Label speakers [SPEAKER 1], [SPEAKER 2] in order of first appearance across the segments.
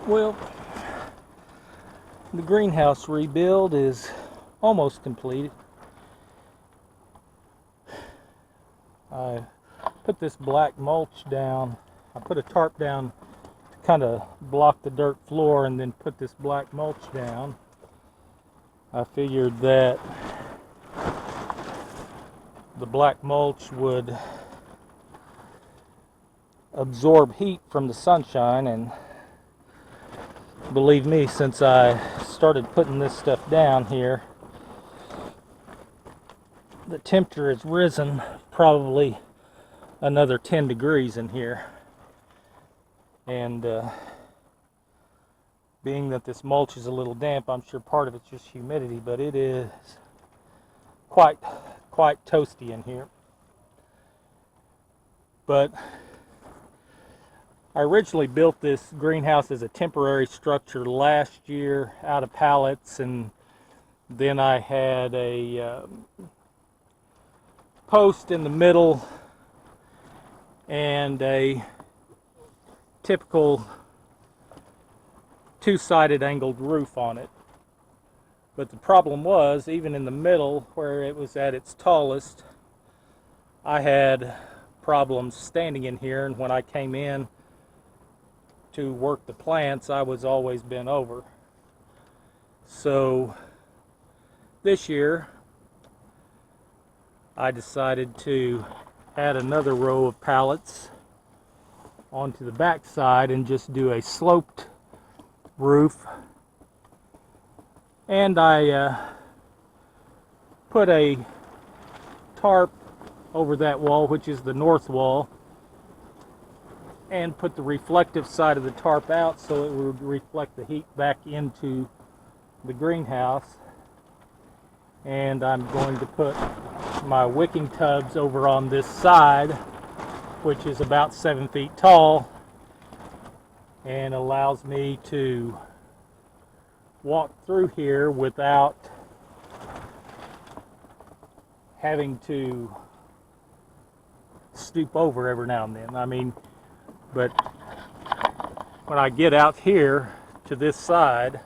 [SPEAKER 1] Well, the greenhouse rebuild is almost completed. I put this black mulch down. I put a tarp down to kind of block the dirt floor and then put this black mulch down. I figured that the black mulch would absorb heat from the sunshine, and believe me, since I started putting this stuff down here, the temperature has risen probably another 10 degrees in here. And being that this mulch is a little damp, I'm sure part of it's just humidity, but it is quite toasty in here. But I originally built this greenhouse as a temporary structure last year out of pallets, and then I had a post in the middle and a typical two-sided angled roof on it. But the problem was, even in the middle where it was at its tallest, I had problems standing in here, and when I came in to work the plants, I was always bent over. So this year I decided to add another row of pallets onto the back side and just do a sloped roof. And I put a tarp over that wall, which is the north wall, and put the reflective side of the tarp out so it would reflect the heat back into the greenhouse. And I'm going to put my wicking tubs over on this side, which is about 7 feet tall, and allows me to walk through here without having to stoop over every now and then. I mean, but when I get out here to this side,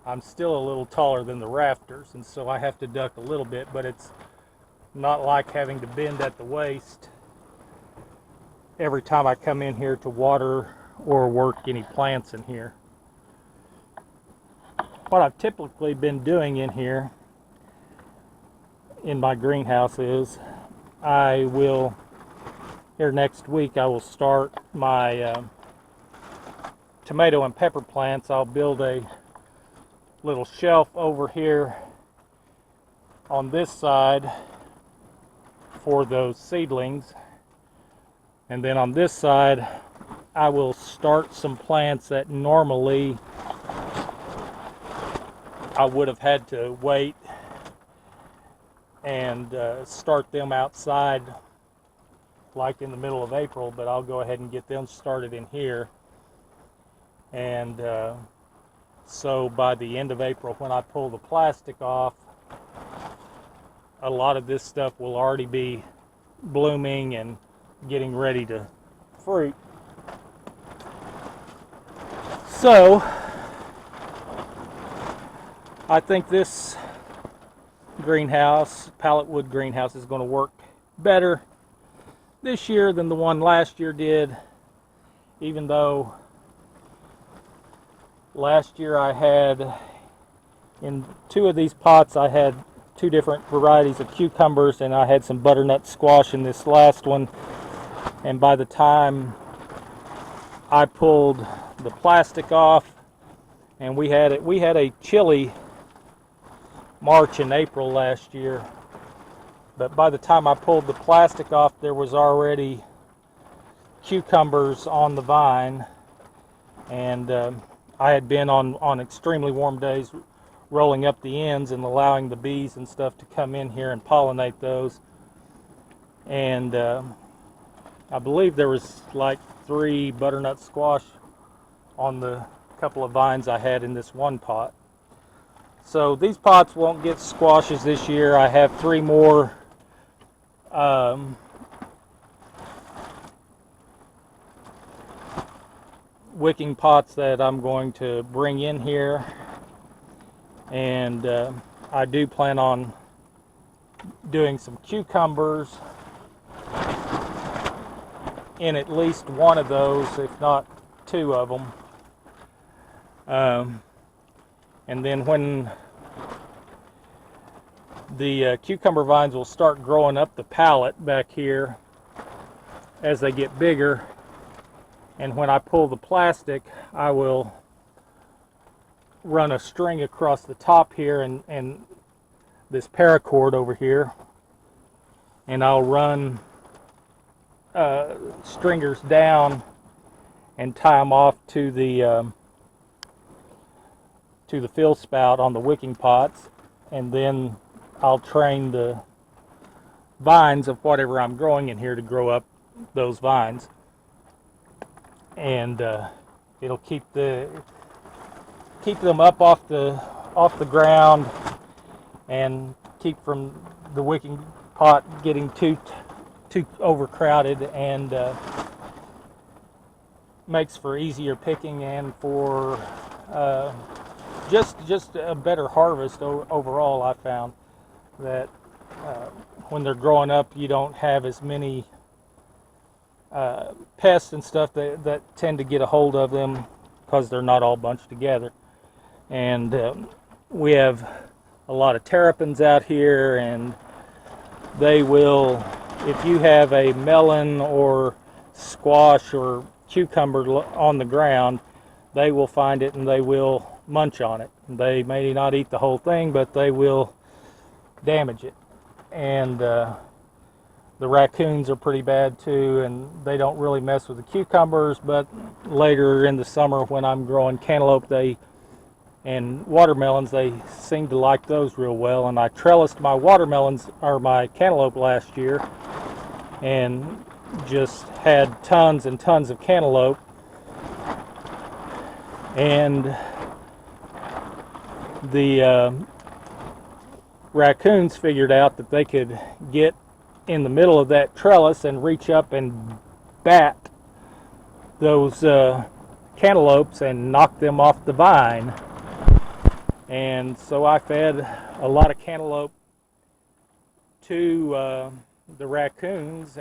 [SPEAKER 1] I'm still a little taller than the rafters, and so I have to duck a little bit, but it's not like having to bend at the waist every time I come in here to water or work any plants in here. What I've typically been doing in here in my greenhouse is I will, here next week, I will start my tomato and pepper plants. I'll build a little shelf over here on this side for those seedlings, and then on this side I will start some plants that normally I would have had to wait and start them outside like in the middle of April, but I'll go ahead and get them started in here. And so by the end of April, when I pull the plastic off, a lot of this stuff will already be blooming and getting ready to fruit. So I think this greenhouse, Pallet Wood Greenhouse, is going to work better this year than the one last year did, even though last year I had, in 2 of these pots, I had 2 different varieties of cucumbers, and I had some butternut squash in this last one. And by the time I pulled the plastic off, and we had a chilly March and April last year, but by the time I pulled the plastic off, there was already cucumbers on the vine, and I had been on extremely warm days rolling up the ends and allowing the bees and stuff to come in here and pollinate those. And I believe there was like 3 butternut squash on the couple of vines I had in this one pot. So these pots won't get squashes this year. I have 3 more wicking pots that I'm going to bring in here, and I do plan on doing some cucumbers in at least one of those, if not two of them. And then when the cucumber vines will start growing up the pallet back here as they get bigger, and when I pull the plastic, I will run a string across the top here and this paracord over here, and I'll run stringers down and tie them off to the fill spout on the wicking pots, and then I'll train the vines of whatever I'm growing in here to grow up those vines, and it'll keep them up off the ground and keep from the wicking pot getting too overcrowded, and makes for easier picking and for just a better harvest overall. I found that when they're growing up, you don't have as many pests and stuff that tend to get a hold of them because they're not all bunched together. And we have a lot of terrapins out here, and they will, if you have a melon or squash or cucumber on the ground, they will find it and they will munch on it. They may not eat the whole thing, but they will damage it. And the raccoons are pretty bad too, and they don't really mess with the cucumbers, but later in the summer when I'm growing cantaloupe and watermelons, they seem to like those real well. And I trellised my watermelons, or my cantaloupe, last year, and just had tons and tons of cantaloupe. And the raccoons figured out that they could get in the middle of that trellis and reach up and bat those cantaloupes and knock them off the vine. And so I fed a lot of cantaloupe to the raccoons,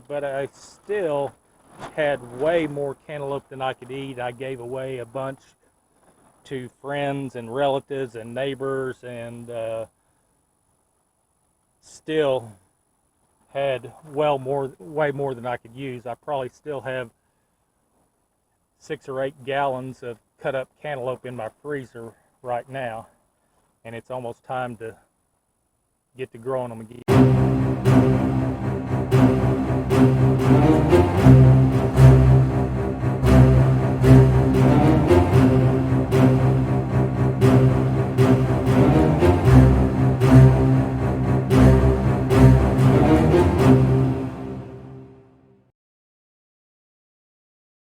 [SPEAKER 1] but I still had way more cantaloupe than I could eat. I gave away a bunch to friends and relatives and neighbors, and still had way more than I could use. I probably still have 6 or 8 gallons of cut up cantaloupe in my freezer right now, and it's almost time to get to growing them again.